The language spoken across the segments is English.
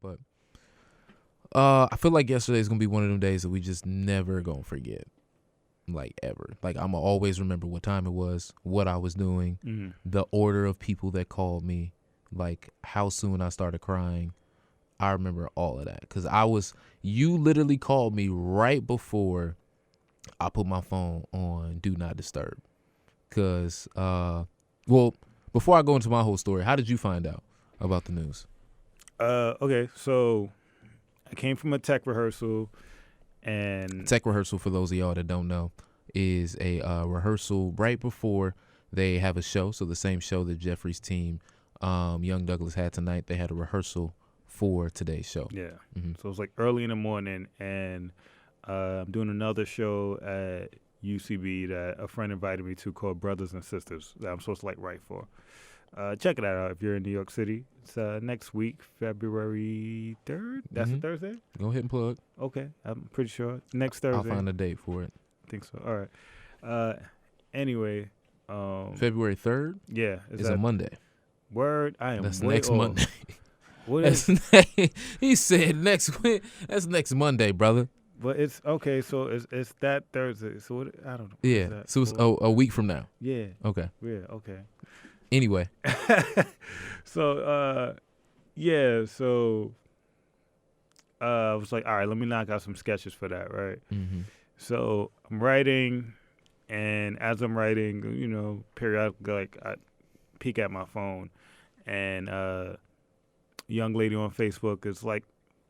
But I feel like yesterday's gonna be one of them days that we just never gonna forget. Like ever. Like I'm gonna always remember what time it was, what I was doing, the order of people that called me, like how soon I started crying. I remember all of that because you literally called me right before I put my phone on Do Not Disturb. Because, before I go into my whole story, how did you find out about the news? Okay, so I came from a tech rehearsal. And tech rehearsal, for those of y'all that don't know, is a rehearsal right before they have a show. So the same show that Jeffrey's team, Young Douglas, had tonight, they had a rehearsal for today's show. Yeah. So it's like early in the morning, and I'm doing another show at UCB that a friend invited me to called Brothers and Sisters that I'm supposed to like write for. Check it out if you're in New York City. It's next week, February 3rd. That's a Thursday? Go ahead and plug. Okay, I'm pretty sure. Next Thursday. I'll find a date for it. I think so. All right. Anyway. February 3rd? Yeah. Is a Monday. Word? I am That's way next off. Monday. What is? He said next week. That's next Monday, brother. But it's okay. So it's that Thursday. So what? I don't know. Yeah. So it's a week from now. Yeah. Okay. Yeah. Okay. Anyway. So yeah. So I was like, all right, let me knock out some sketches for that, right? So I'm writing, and as I'm writing, periodically, like I peek at my phone, and young lady on Facebook is like,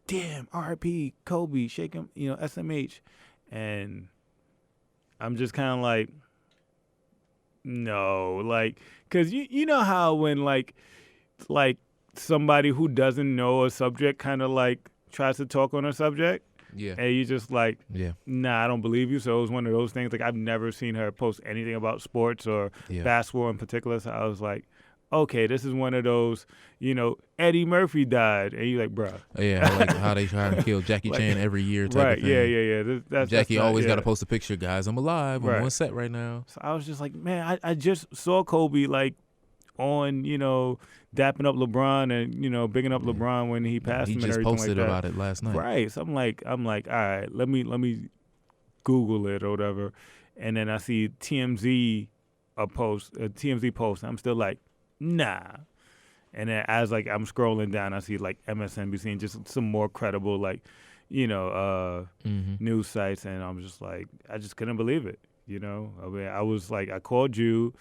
damn, R.I.P. Kobe, shake him, SMH. And I'm just kind of like, no, like, because you know how when, like somebody who doesn't know a subject kind of, like, tries to talk on a subject. Yeah. And you just like, yeah, nah, I don't believe you. So it was one of those things. Like, I've never seen her post anything about sports or basketball in particular. So I was like, okay, this is one of those, Eddie Murphy died. And you're like, bruh. Yeah, like how they try to kill Jackie Chan every year type of thing. Yeah. That's always got to post a picture, guys. I'm alive. I'm on set right now. So I was just like, man, I just saw Kobe, like, on, dapping up LeBron and, bigging up LeBron when he passed him and everything like that. He just posted about it last night. Right. So I'm like, all right, let me Google it or whatever. And then I see TMZ post. I'm still like, nah. And then as like I'm scrolling down, I see like MSNBC and just some more credible like, news sites, and I'm just like, I just couldn't believe it. I mean, I was like, I called you,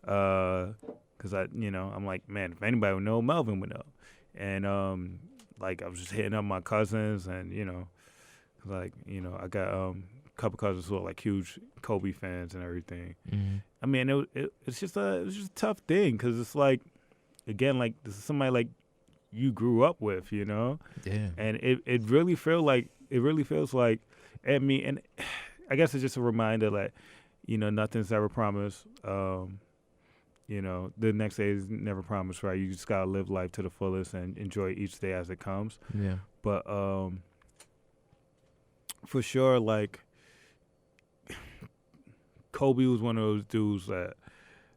because I'm like, man, if anybody would know, Melvin would know. And like I was just hitting up my cousins, and I got a couple cousins who are like huge Kobe fans and everything. I mean, it's just a tough thing because it's like, again, like this is somebody like you grew up with, Yeah. And it really feels like, I mean, and I guess it's just a reminder that, nothing's ever promised. The next day is never promised, right? You just gotta live life to the fullest and enjoy each day as it comes. Yeah. But for sure, like, Kobe was one of those dudes that,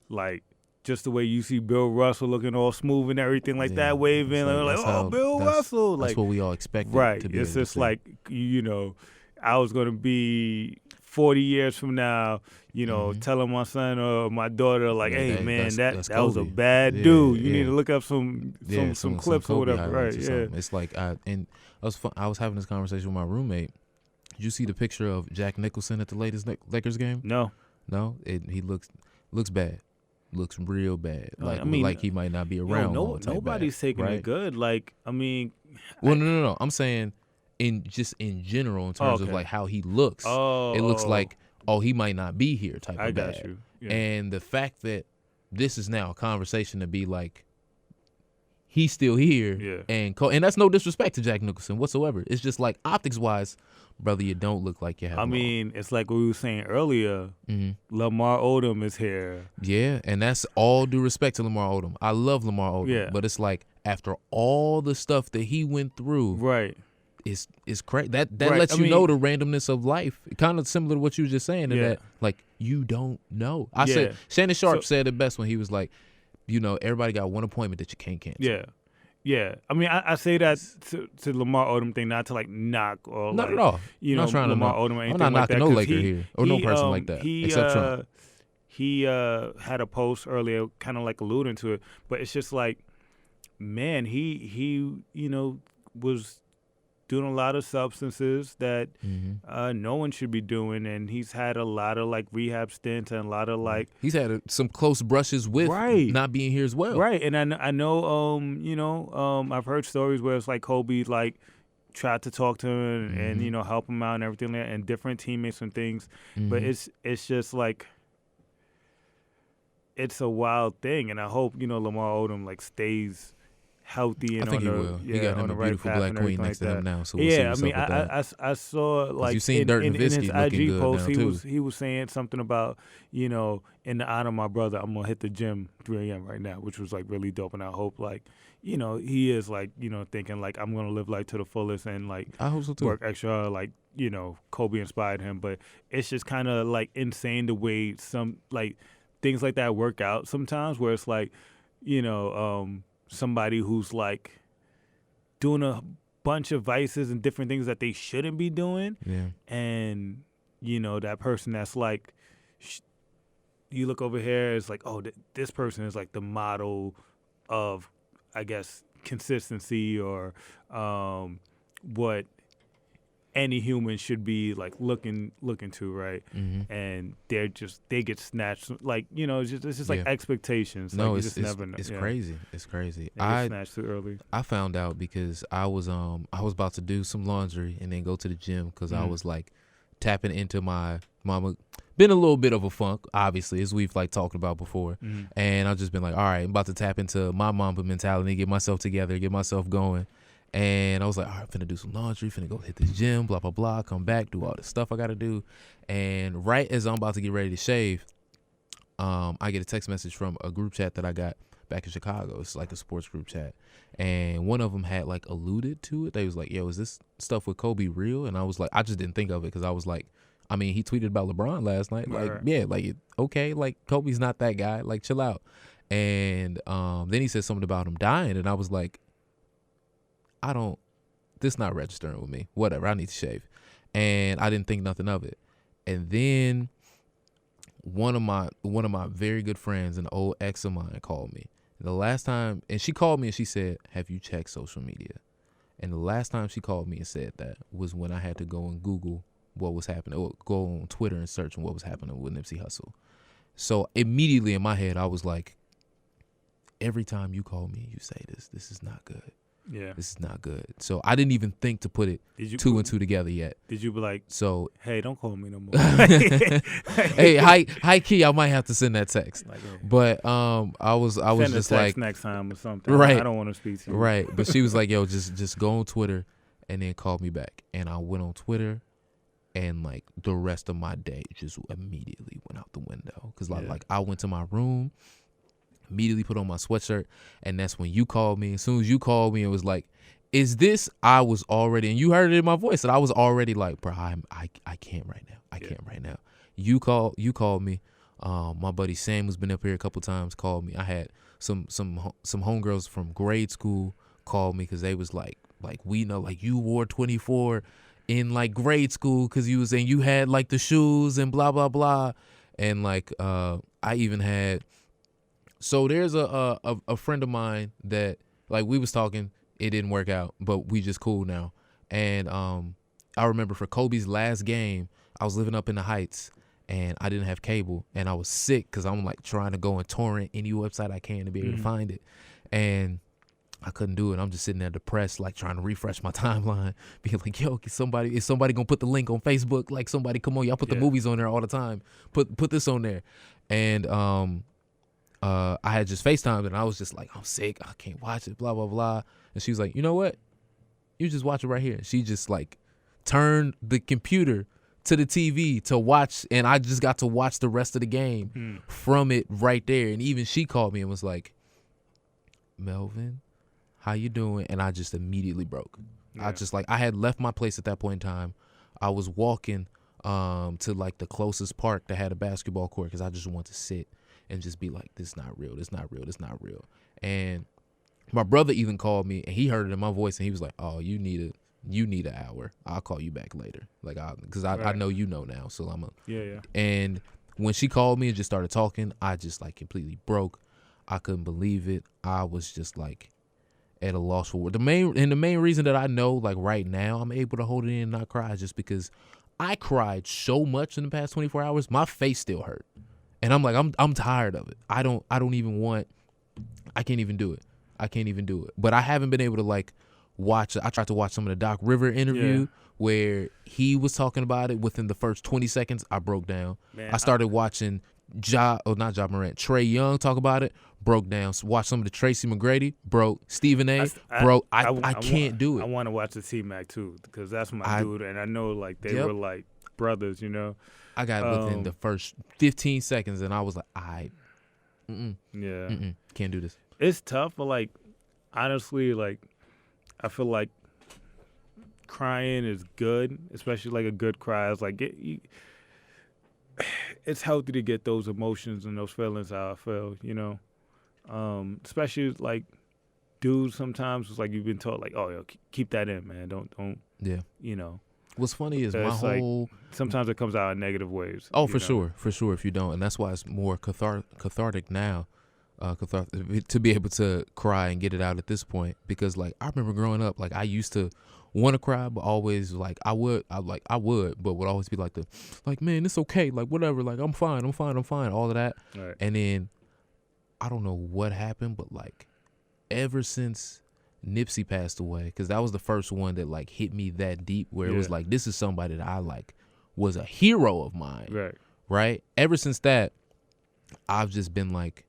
like, just the way you see Bill Russell looking all smooth and everything like that, waving, Bill Russell. That's like, what we all expected. Right. To be it's just like, I was going to be 40 years from now, telling my son or my daughter, like, hey, man, that was a bad dude. You need to look up some clips or whatever. Right, yeah. It's like, I was having this conversation with my roommate. Did you see the picture of Jack Nicholson at the latest Lakers game? No. He looks bad. Looks real bad. Like, I mean, like he might not be around. Nobody's taking it good. Like, I mean. Well, no. I'm saying in general in terms of like how he looks. It looks like, he might not be here type of bad. I got you. Yeah. And the fact that this is now a conversation to be like, he's still here. Yeah. And that's no disrespect to Jack Nicholson whatsoever. It's just like optics wise, brother, you don't look like you have. I mean, it's like we were saying earlier. Lamar Odom is here. Yeah, and that's all due respect to Lamar Odom. I love Lamar Odom. Yeah. But it's like after all the stuff that he went through, right? It's crazy. That lets you know the randomness of life. Kind of similar to what you were just saying. That like you don't know. I said Shannon Sharp said it best when he was like, everybody got one appointment that you can't cancel. Yeah, I mean, I say that to Lamar Odom thing, not to like knock or Not like at all. you I'm know not trying Lamar to Odom or I'm anything not like knocking that. no 'Cause Laker here or no person like that except Trump. He had a post earlier, kind of like alluding to it, but it's just like, man, he was doing a lot of substances that no one should be doing, and he's had a lot of like rehab stints and a lot of like he's had some close brushes with not being here as well. Right, and I know I've heard stories where it's like Kobe like tried to talk to him and help him out and everything like that, and different teammates and things, but it's just like it's a wild thing, and I hope Lamar Odom like stays healthy and I think he will. He got him a beautiful black queen next to him now, so we'll see what's up with that. I saw like you seen Dirk in his Nowitzki looking IG good post, now, too. he was saying something about in the honor of my brother, I'm gonna hit the gym 3 a.m. right now, which was like really dope, and I hope like he is like thinking like I'm gonna live life to the fullest and like I hope so too. Work extra like Kobe inspired him, but it's just kind of like insane the way some like things like that work out sometimes, where it's like somebody who's like doing a bunch of vices and different things that they shouldn't be doing. Yeah. And, that person that's like, you look over here, it's like, oh, this person is like the model of, I guess, consistency or what any human should be like looking to, right? And they get snatched, like it's just like expectations. No, like, it's never know. It's crazy. It's crazy. I snatched too early. I found out because I was about to do some laundry and then go to the gym because I was like tapping into my mama. Been a little bit of a funk, obviously, as we've like talked about before, and I've just been like, all right, I'm about to tap into my mamba mentality, get myself together, get myself going. And I was like, all right, I'm finna do some laundry, finna go hit the gym, blah, blah, blah, come back, do all the stuff I got to do. And right as I'm about to get ready to shave, I get a text message from a group chat that I got back in Chicago. It's like a sports group chat. And one of them had like alluded to it. They was like, yo, is this stuff with Kobe real? And I was like, I just didn't think of it because I was like, I mean, he tweeted about LeBron last night. Like, yeah, like, okay, like Kobe's not that guy. Like, chill out. And then he said something about him dying. And I was like, this not registering with me. Whatever, I need to shave. And I didn't think nothing of it. And then one of my very good friends, an old ex of mine, called me. The last time, and she called me and she said, have you checked social media? And the last time she called me and said that was when I had to go and Google what was happening, or go on Twitter and search what was happening with Nipsey Hussle. So immediately in my head, I was like, every time you call me, you say this is not good. Yeah, this is not good. So I didn't even think to put it two and two together yet. Did you be like, so hey, don't call me no more? Hey, high key, I might have to send that text. Like, but I was just like next time or something. Right, I don't want to speak to you. Right, but she was like, yo, just go on Twitter and then call me back. And I went on Twitter, and like the rest of my day just immediately went out the window because like I went to my room. Immediately put on my sweatshirt, and that's when you called me. As soon as you called me, it was like, is this? I was already, and you heard it in my voice, that I was already like, bro, I can't right now. I can't right now. You called me. My buddy Sam, who's been up here a couple times, called me. I had some homegirls from grade school call me because they was like we know, like, you wore 24 in like grade school because you was saying you had like the shoes and blah blah blah, and like I even had. So there's a friend of mine that, like, we was talking, it didn't work out, but we just cool now. And I remember for Kobe's last game, I was living up in the Heights, and I didn't have cable, and I was sick because I'm like trying to go and torrent any website I can to be able to find it, and I couldn't do it. I'm just sitting there depressed, like trying to refresh my timeline, being like, yo, is somebody gonna put the link on Facebook? Like, somebody, come on, y'all put the movies on there all the time. Put this on there, and I had just FaceTimed, and I was just like, I'm sick, I can't watch it, blah, blah, blah. And she was like, you know what? You just watch it right here. She just like turned the computer to the TV to watch, and I just got to watch the rest of the game from it right there. And even she called me and was like, Melvin, how you doing? And I just immediately broke. Yeah. I had left my place at that point in time. I was walking to like the closest park that had a basketball court because I just wanted to sit and just be like, this is not real, this is not real, this is not real. And My brother even called me, and he heard it in my voice, and he was like, "Oh, you need an hour. I'll call you back later." Like, because I know you know now, so I'm a Yeah. And when she called me and just started talking, I just like completely broke. I couldn't believe it. I was just like at a loss for words. The main reason that I know like right now I'm able to hold it in and not cry is just because I cried so much in the past 24 hours. My face still hurt, and I'm like I'm tired of it. I can't even do it. I can't even do it. But I haven't been able to like watch. I tried to watch some of the Doc River interview where he was talking about it. Within the first 20 seconds, I broke down. Man, I started watching Trey Young talk about it, broke down. So watch some of the Tracy McGrady, broke. Stephen A, broke. I can't do it. I want to watch the T-Mac too because that's my dude, and I know like they were like brothers, you know. I got within the first 15 seconds, and I was like, can't do this. It's tough, but like honestly, like I feel like crying is good, especially like a good cry. It's like it's healthy to get those emotions and those feelings out. I feel, you know, especially like dudes. Sometimes it's like you've been taught like, oh, yo, keep that in, man. Don't. Yeah. You know. What's funny is my whole. Like, sometimes it comes out in negative ways. Oh, for sure. If you don't, and that's why it's more cathartic now. To be able to cry and get it out at this point, because like I remember growing up, like I used to want to cry, but always like I would, but would always be like man, it's okay, like whatever, like I'm fine, all of that, right. And then I don't know what happened, but like ever since Nipsey passed away, because that was the first one that like hit me that deep, where it was like this is somebody that I like was a hero of mine, right? Ever since that, I've just been like,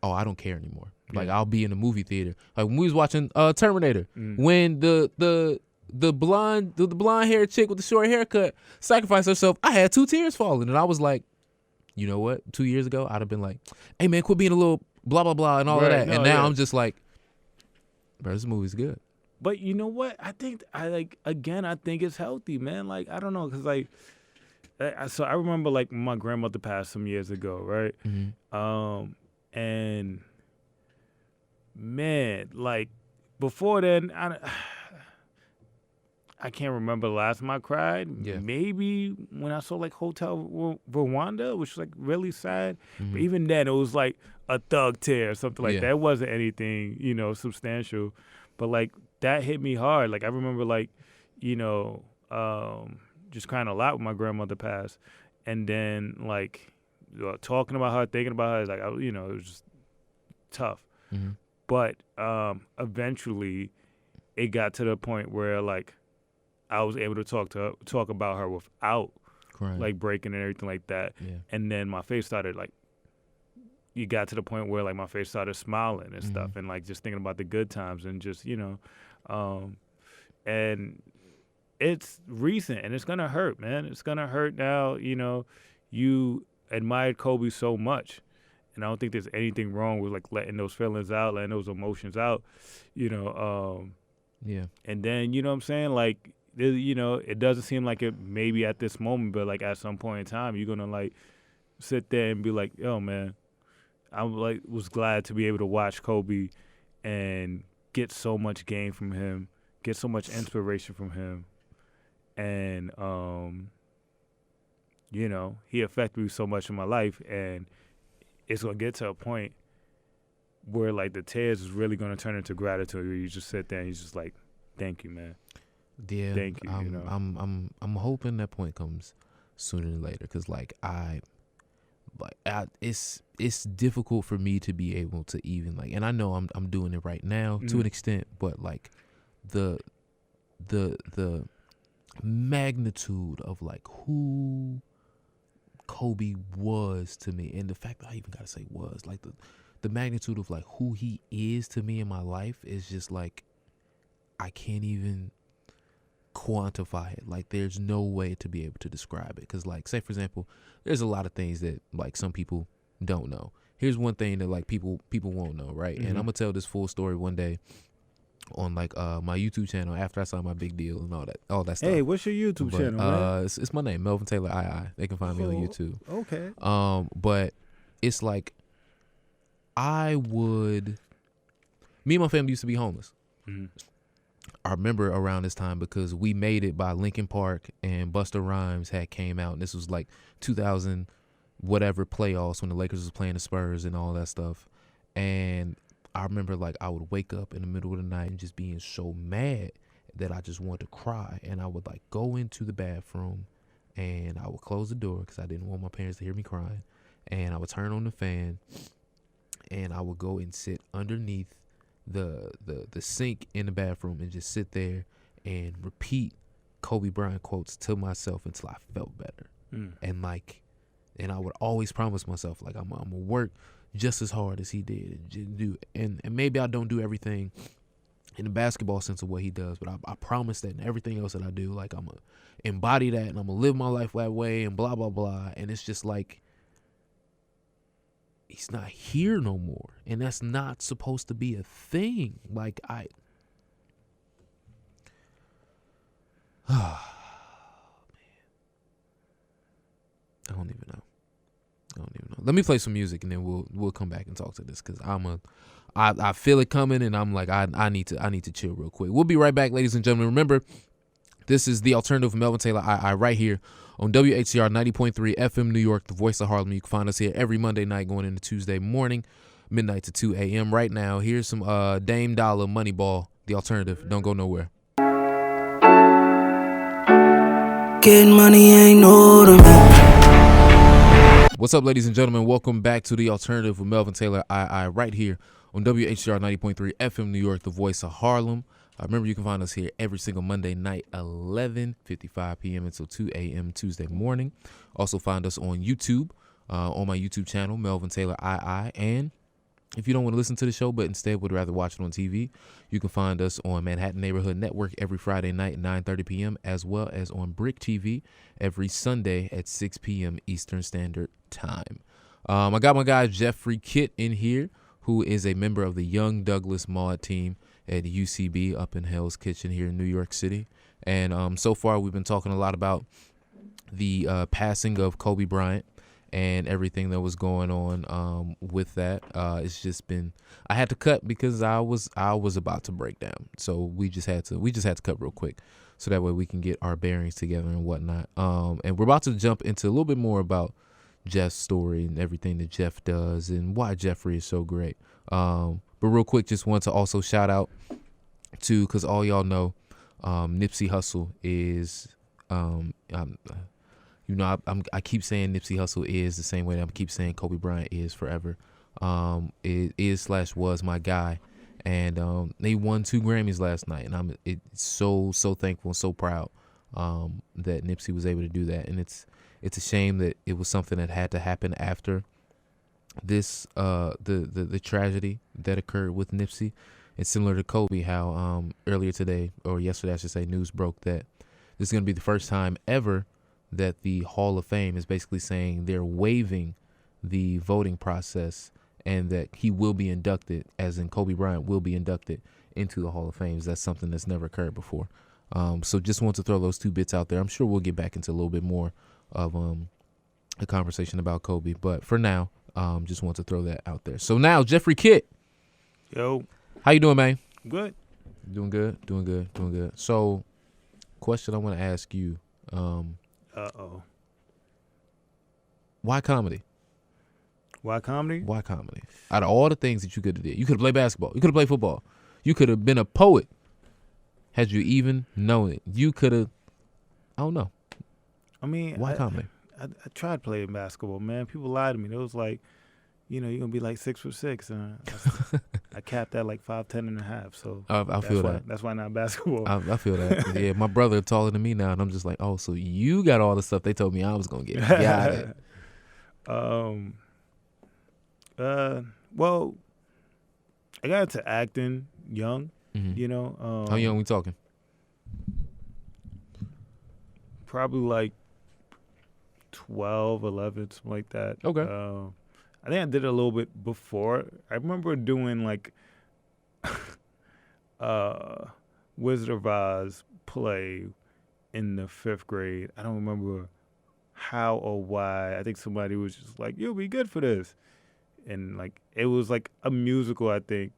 oh, I don't care anymore. Like I'll be in the movie theater. Like when we was watching Terminator, when the blonde haired chick with the short haircut sacrificed herself, I had 2 tears falling, and I was like, you know what? 2 years ago, I'd have been like, hey man, quit being a little blah blah blah and all of that. No, and now I'm just like, bro, this movie's good. But you know what? I think it's healthy, man. Like I don't know, cause like, so I remember like my grandmother passed some years ago, right? Mm-hmm. And man, like before then, I can't remember the last time I cried. Yeah. Maybe when I saw like Hotel Rwanda, which was like really sad. Mm-hmm. But even then, it was like a thug tear or something like that. It wasn't anything, you know, substantial. But like that hit me hard. Like I remember like, you know, just crying a lot when my grandmother passed. And then like, talking about her, thinking about her, like, you know, it was just tough. Mm-hmm. But eventually, it got to the point where like I was able to talk about her without crying, like breaking and everything like that. Yeah. And then my face started like, you got to the point where like my face started smiling and stuff, and like just thinking about the good times and just, you know, and it's recent and it's gonna hurt, man. It's gonna hurt now. You know, you admired Kobe so much, and I don't think there's anything wrong with like letting those feelings out, letting those emotions out, you know. And then, you know what I'm saying, like, you know, it doesn't seem like it maybe at this moment, but like at some point in time, you're gonna like sit there and be like, yo, man, I like was glad to be able to watch Kobe and get so much gain from him, get so much inspiration from him, and you know, he affected me so much in my life, and it's going to get to a point where, like, the tears is really going to turn into gratitude, where you just sit there and you just like, thank you, man. Yeah. Thank you, you know. I'm hoping that point comes sooner than later, because, it's difficult for me to be able to even, like, and I know I'm doing it right now to an extent, but, like, the magnitude of, like, who Kobe was to me, and the fact that I even gotta say was, like, the magnitude of like who he is to me in my life is just like, I can't even quantify it. Like, there's no way to be able to describe it, because like, say for example, there's a lot of things that like some people don't know. Here's one thing that like people won't know, right? And I'm gonna tell this full story one day on like my YouTube channel after I saw my big deal and all that stuff. Hey, what's your YouTube channel, man? It's my name, Melvin Taylor II. They can find me on YouTube. Okay. But it's like, I would Me and my family used to be homeless. Mm-hmm. I remember around this time because We Made It by Linkin Park and Busta Rhymes had came out, and this was like 2000 whatever playoffs when the Lakers was playing the Spurs and all that stuff. And I remember like I would wake up in the middle of the night and just being so mad that I just wanted to cry, and I would like go into the bathroom and I would close the door because I didn't want my parents to hear me crying, and I would turn on the fan and I would go and sit underneath the sink in the bathroom and just sit there and repeat Kobe Bryant quotes to myself until I felt better. And I would always promise myself like I'm gonna work just as hard as he did and do, and maybe I don't do everything in the basketball sense of what he does, but I promise that in everything else that I do, like I'm gonna embody that and I'm gonna live my life that way and blah blah blah. And it's just like he's not here no more, and that's not supposed to be a thing. Like I don't even know. Let me play some music and then we'll come back and talk to this because I feel it coming and I'm like I need to chill real quick. We'll be right back, ladies and gentlemen. Remember, this is The Alternative with Melvin Taylor I right here on WHCR 90.3 FM New York, the voice of Harlem. You can find us here every Monday night going into Tuesday morning, midnight to 2 a.m. Right now, here's some Dame Dollar Moneyball, The Alternative. Don't go nowhere. Getting money ain't no to me. What's up, ladies and gentlemen? Welcome back to The Alternative with Melvin Taylor I right here on WHCR 90.3 FM New York, the voice of Harlem. Remember, you can find us here every single Monday night, 11:55 p.m. until 2 a.m. Tuesday morning. Also find us on YouTube, on my YouTube channel, Melvin Taylor II. And if you don't want to listen to the show but instead would rather watch it on TV, you can find us on Manhattan Neighborhood Network every Friday night at 9:30 p.m. as well as on Brick TV every Sunday at 6 p.m. Eastern Standard Time. I got my guy Jeffrey Kitt in here, who is a member of the Young Douglas mod team at UCB up in Hell's Kitchen here in New York City. And so far we've been talking a lot about the passing of Kobe Bryant and everything that was going on with that. It's just been, I had to cut because I was about to break down. So we just had to cut real quick so that way we can get our bearings together and whatnot. And we're about to jump into a little bit more about Jeff's story and everything that Jeff does and why Jeffrey is so great. But real quick, just want to also shout out to, because all y'all know, Nipsey Hussle is, I keep saying Nipsey Hussle is the same way that I keep saying Kobe Bryant is forever. It is/was my guy, and they won 2 Grammys last night, and I'm so thankful and so proud that Nipsey was able to do that. And it's a shame that it was something that had to happen after this the tragedy that occurred with Nipsey. It's similar to Kobe, how earlier today, or yesterday I should say, news broke that this is going to be the first time ever that the Hall of Fame is basically saying they're waiving the voting process and that he will be inducted, as in Kobe Bryant will be inducted into the Hall of Fame. That's something that's never occurred before. So just want to throw those 2 bits out there. I'm sure we'll get back into a little bit more of a conversation about Kobe, but for now, just want to throw that out there. So now, Jeffrey Kitt. Yo. How you doing, man? Good. Doing good. So, question I want to ask you. Why comedy? Why comedy? Why comedy? Out of all the things that you could have did, you could have played basketball. You could have played football. You could have been a poet. Had you even known it, you could have. I don't know. I mean, why comedy? I tried playing basketball, man. People lied to me. It was like, you're gonna be like 6'6", and I capped at like 5'10" and a half. So I feel that. That's why not basketball. I feel that. Yeah, my brother taller than me now, and I'm just like, oh, so you got all the stuff they told me I was gonna get. Got it. Well, I got into acting young. Mm-hmm. How young we talking? Probably like 12, 11, something like that. Okay. I think I did it a little bit before. I remember doing like Wizard of Oz play in the 5th grade. I don't remember how or why. I think somebody was just like, "You'll be good for this," and like it was like a musical. I think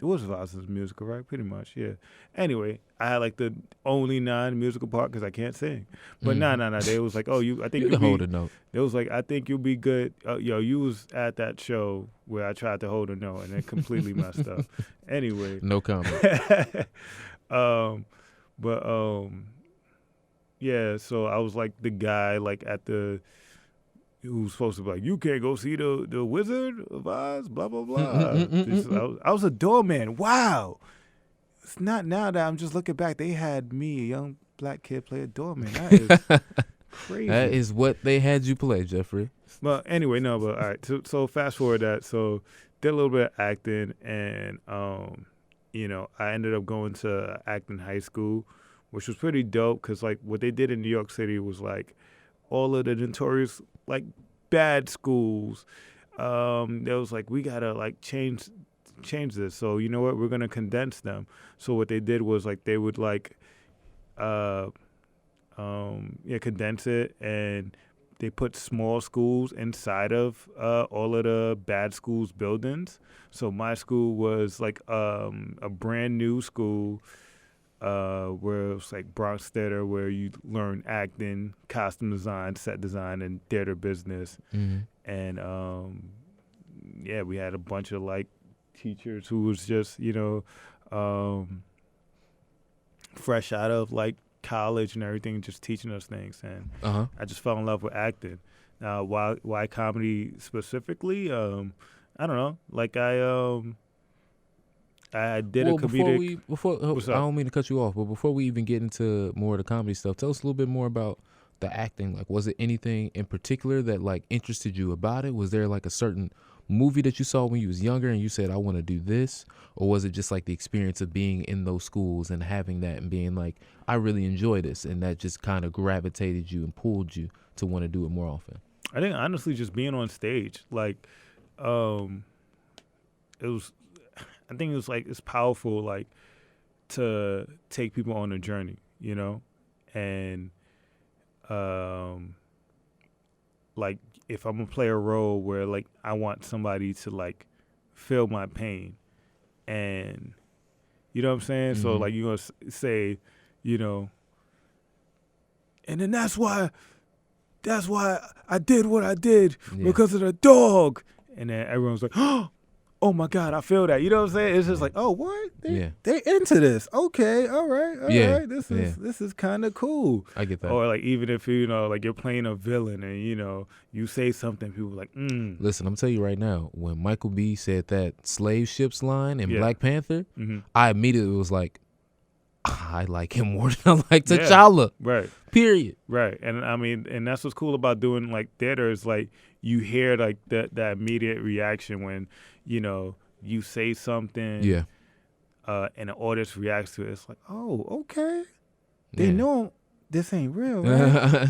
it was Vaz's musical, right? Pretty much, yeah. Anyway, I had like the only non-musical part because I can't sing. But nah. They was like, oh, I think you can hold a note. They was like, I think you'll be good. You was at that show where I tried to hold a note and it completely messed up. Anyway, No comment. Yeah. So I was like the guy like at the. Who's supposed to be like, you can't go see the Wizard of Oz, blah, blah, blah. I was a doorman. Wow. It's not now that I'm just looking back. They had me, a young black kid, play a doorman. That is crazy. That is what they had you play, Jeffrey. But anyway, no, but all right. So fast forward that. So did a little bit of acting and, I ended up going to acting high school, which was pretty dope because, like, what they did in New York City was, like, all of the notorious like bad schools. There was like we gotta like change this. So you know what? We're gonna condense them. So what they did was like they would like condense it, and they put small schools inside of all of the bad schools buildings. So my school was like a brand new school. Where it was like Bronx Theater, where you learn acting, costume design, set design, and theater business. Mm-hmm. And we had a bunch of like teachers who was just fresh out of like college and everything, just teaching us things. And I just fell in love with acting. Now, why comedy specifically? I don't know. Like I did a comedic. I don't mean to cut you off, but before we even get into more of the comedy stuff, tell us a little bit more about the acting. Like, was it anything in particular that like interested you about it? Was there like a certain movie that you saw when you was younger and you said, I want to do this? Or was it just like the experience of being in those schools and having that and being like, I really enjoy this, and that just kind of gravitated you and pulled you to want to do it more often? I think honestly just being on stage, like, it was. I think it's powerful, like, to take people on a journey, and like if I'm gonna play a role where like I want somebody to like feel my pain, and you know what I'm saying. Mm-hmm. So like you're gonna say, and then that's why I did what I did because of the dog, and then everyone's like, oh my God, I feel that. You know what I'm saying? It's just like, oh, what? They into this. Okay, all right. This is kind of cool. I get that. Or like even if like you're playing a villain and you say something, people are like, Listen, I'm telling you right now, when Michael B said that slave ships line in Black Panther, I immediately was like, I like him more than I like T'Challa. Right. Period. Right. And I mean, and that's what's cool about doing like theater is like you hear like that immediate reaction when you say something, and the audience reacts to it. It's like, oh, okay, they know this ain't real, right?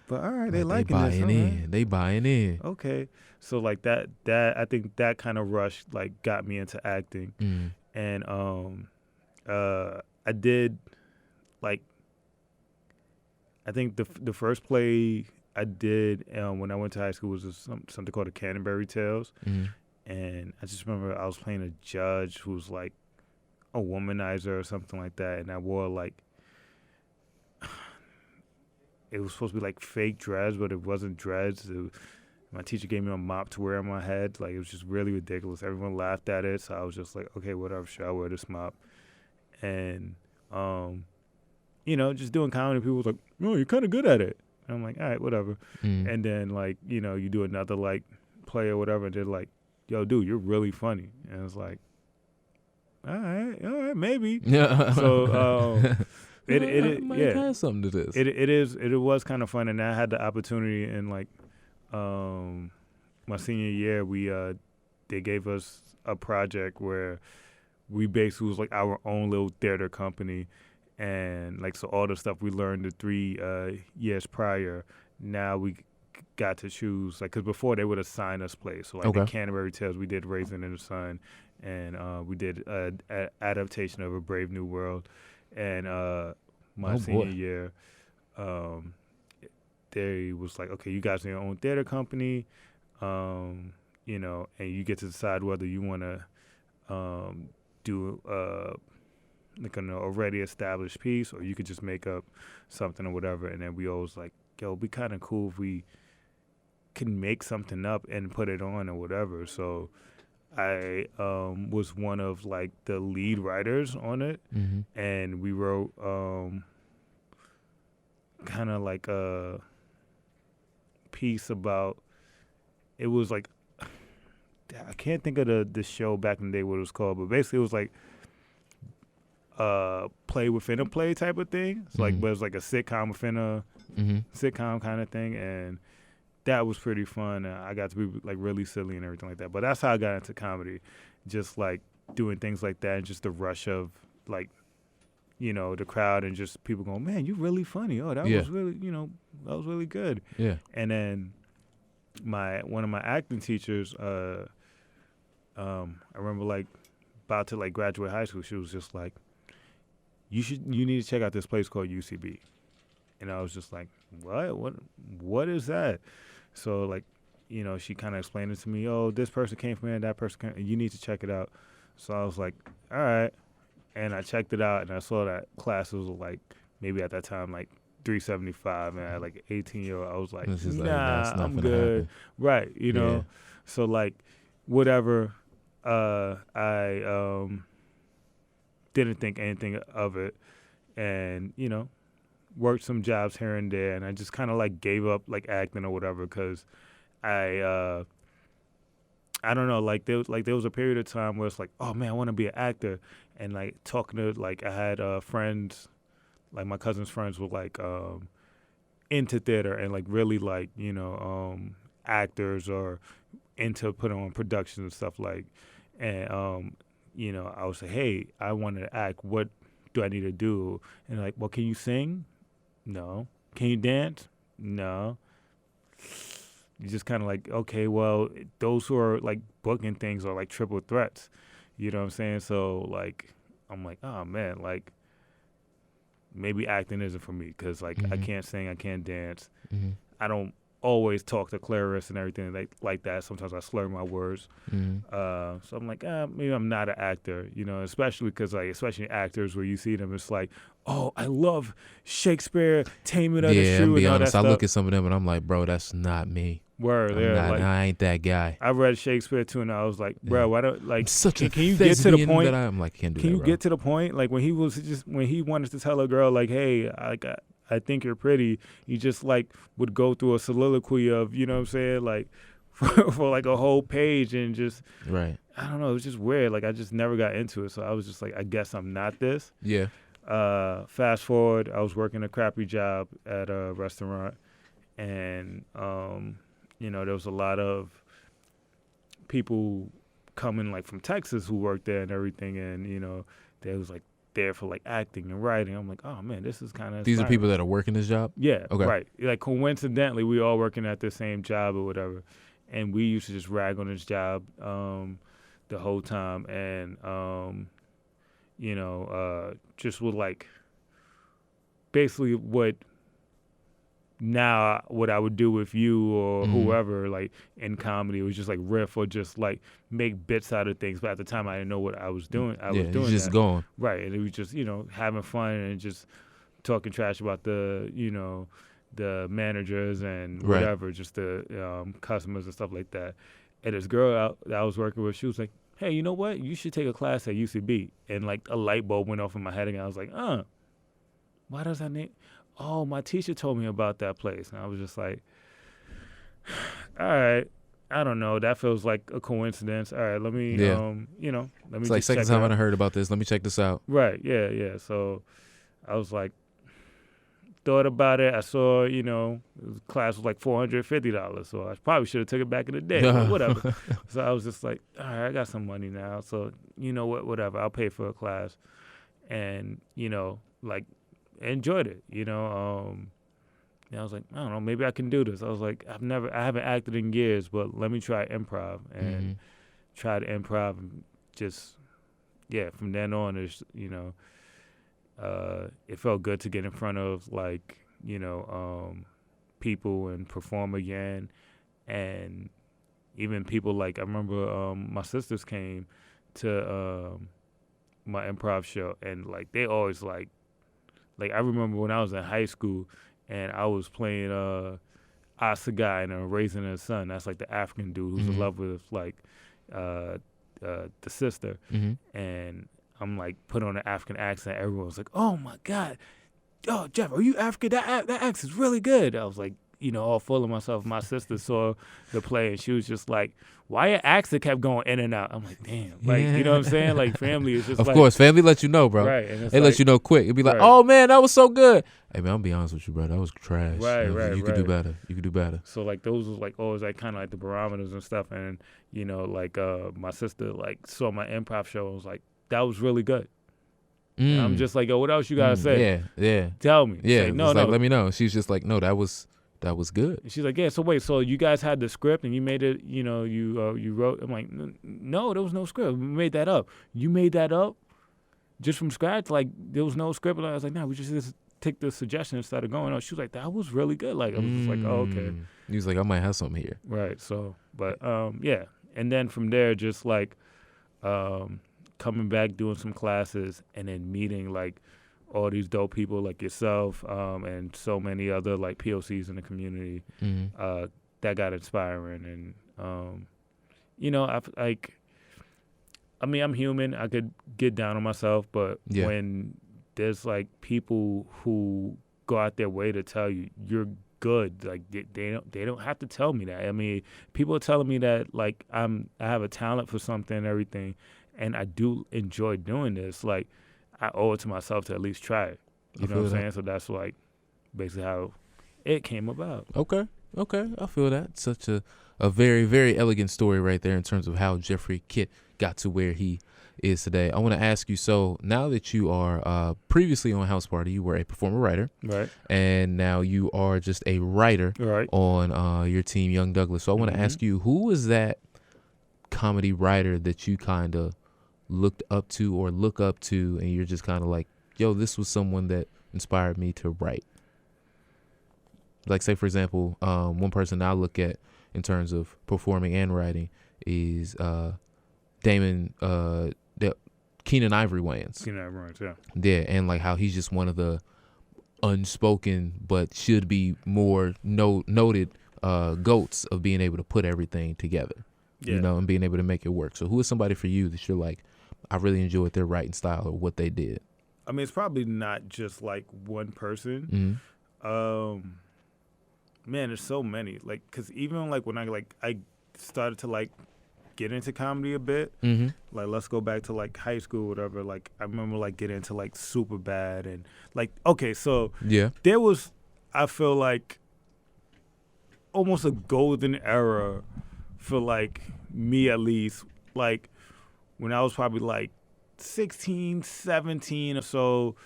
But all right, they liking this. They buying in. Okay, so like that I think that kind of rush like got me into acting, and I did like I think the first play I did when I went to high school was something called the Canterbury Tales. And I just remember I was playing a judge who was like a womanizer or something like that. And I wore like, it was supposed to be like fake dreads, but it wasn't dreads. My teacher gave me a mop to wear on my head. Like, it was just really ridiculous. Everyone laughed at it. So I was just like, okay, whatever, sure, I'll wear this mop. And, just doing comedy, people was like, oh, you're kind of good at it. And I'm like, all right, whatever. And then like, you do another like play or whatever. And they're like, yo, dude, you're really funny. And it's like, all right, maybe. Yeah. So it might have something to this. It was kind of fun, and I had the opportunity in like my senior year. They gave us a project where we basically was like our own little theater company, and like so all the stuff we learned the 3 years prior. Now we got to choose, like, because before they would assign us plays. So like the Canterbury Tales, we did Raisin in the Sun, and we did an adaptation of A Brave New World. And my senior year, they was like, okay, you guys are your own theater company, and you get to decide whether you want to do like an already established piece, or you could just make up something or whatever. And then we always like, yo, it'd be kind of cool if we can make something up and put it on or whatever. So I was one of like the lead writers on it, and we wrote kind of like a piece about, it was like, I can't think of the show back in the day what it was called, but basically it was like play within a play type of thing. It's like, but it was like a sitcom within a sitcom kind of thing, and that was pretty fun. I got to be like really silly and everything like that. But that's how I got into comedy, just like doing things like that, and just the rush of like, you know, the crowd and just people going, man, you really funny. Oh, that was really, you know, that was really good. Yeah. And then one of my acting teachers, I remember like about to like graduate high school, she was just like, you need to check out this place called UCB. And I was just like, what is that? So like, you know, she kind of explained it to me. Oh, this person came from here, that person came. You need to check it out. So I was like, all right. And I checked it out, and I saw that classes was like maybe at that time like $375, and I had like 18-year-old. I was like, nah, I'm good. Right, you know. Yeah. So like, whatever. I didn't think anything of it, and you know, worked some jobs here and there, and I just kind of like gave up like acting or whatever, because I don't know, like there was a period of time where it's like, oh man, I want to be an actor, and like talking to like I had friends, like my cousin's friends were like into theater and like really like, you know, actors or into putting on productions and stuff like, and you know, I would say, hey, I want to act. What do I need to do? And like, well, can you sing? No. Can you dance? No. You just kind of like, okay, well, those who are like booking things are like triple threats. You know what I'm saying? So like, I'm like, oh man, like maybe acting isn't for me, because like I can't sing, I can't dance. I don't always talk to clarists and everything like that. Sometimes I slur my words. So I'm like, maybe I'm not an actor, you know, especially because like, especially actors where you see them, it's like, oh, I love Shakespeare, Taming of the Shrew. Yeah, be and all honest, that I stuff. look at some of them and I'm like, bro, that's not me. Word, yeah, like, I ain't that guy. I read Shakespeare too, and I was like, bro, why don't like? I'm such can you get to the point? That I'm like, can't do can that, you bro. Get to the point? Like when he wanted to tell a girl like, hey, I think you're pretty. He just like would go through a soliloquy of, you know what I'm saying, like for like a whole page, and just right. I don't know, it was just weird. Like I just never got into it, so I was just like, I guess I'm not this. Yeah. Fast forward, I was working a crappy job at a restaurant, and you know, there was a lot of people coming like from Texas who worked there and everything, and you know, they was like there for like acting and writing. I'm like, oh man, this is kind of These are people that are working this job? Yeah, okay. Right. Like coincidentally, we all working at the same job or whatever, and we used to just rag on this job the whole time, and you know, just with like basically what I would do with you or whoever, like in comedy, was just like riff or just like make bits out of things. But at the time, I didn't know what I was doing. I was doing just going. Right. And it was just, you know, having fun and just talking trash about the, you know, the managers and whatever, just the customers and stuff like that. And this girl that I was working with, she was like, hey, you know what? You should take a class at UCB. And like a light bulb went off in my head again. I was like, why does that name? Oh, my teacher told me about that place. And I was just like, all right, I don't know. That feels like a coincidence. All right, let me, you know, let me it's just like second time I heard about this. Let me check this out. Right, yeah. So I was like, thought about it. I saw, you know, the class was like $450. So I probably should have took it back in the day, but whatever. So I was just like, all right, I got some money now. So, you know what, whatever. I'll pay for a class. And, you know, like, enjoyed it, you know. And I was like, I don't know, maybe I can do this. I was like, I haven't acted in years, but let me try improv, and try to improv, and just, from then on, it's, you know, it felt good to get in front of like, you know, people and perform again, and even people like, I remember my sisters came to my improv show, and like they always like I remember when I was in high school and I was playing Asagai and Raising His Son. That's like the African dude who's in love with like the sister, and I'm like put on an African accent. Everyone's like, "Oh my God, oh Jeff, are you African? That accent's really good." I was like, all full of myself. My sister saw the play and she was just like, "Why your accent kept going in and out?" I'm like, "Damn, like you know what I'm saying? Like family is just of course, family let you know, bro. Right? And they let you know quick. It'd be like, "Oh man, that was so good." Hey man, I'll be honest with you, bro. That was trash. Right. You could do better. You could do better. So like those was like always like kind of like the barometers and stuff. And like my sister like saw my improv show and was like, "That was really good." And I'm just like, "Yo, what else you gotta say? Yeah. Tell me." Yeah. Like, no. Like, let me know. She's just like, "No, that was good." And she's like, "Yeah, so wait, so you guys had the script and you made it, you wrote." I'm like, "No, there was no script. We made that up. You made that up just from scratch? Like, there was no script?" And I was like, "No, we just take the suggestion and started going on." She was like, "That was really good." Like, I was just like, "Oh, okay." He was like, "I might have something here." Right, so, but, yeah. And then from there, just, like, coming back, doing some classes, and then meeting, like, all these dope people like yourself and so many other like POCs in the community that got inspiring. And I'm human. I could get down on myself, but when there's like people who go out their way to tell you you're good, like they don't have to tell me that. I mean, people are telling me that like I have a talent for something and everything, and I do enjoy doing this. Like, I owe it to myself to at least try it. You know what I'm saying? So that's like basically how it came about. Okay. I feel that. Such a very, very elegant story right there in terms of how Jeffrey Kitt got to where he is today. I want to ask you, so now that you are previously on House Party, you were a performer writer. Right. And now you are just a writer on your team, Young Douglas. So I want to ask you, who was that comedy writer that you kind of looked up to or look up to, and you're just kind of like, yo, this was someone that inspired me to write? Like, say, for example, one person I look at in terms of performing and writing is Keenan Ivory Wayans. Keenan Ivory Wayans, yeah. Yeah, and like how he's just one of the unspoken but should be more noted goats of being able to put everything together, and being able to make it work. So who is somebody for you that you're like, I really enjoyed their writing style or what they did? I mean, it's probably not just like one person. Man, there's so many. Like, cause even like when I started to like get into comedy a bit, like let's go back to like high school, or whatever. Like I remember like getting into like Superbad and like there was, I feel like, almost a golden era for like me at least. Like when I was probably like 16, 17 or so,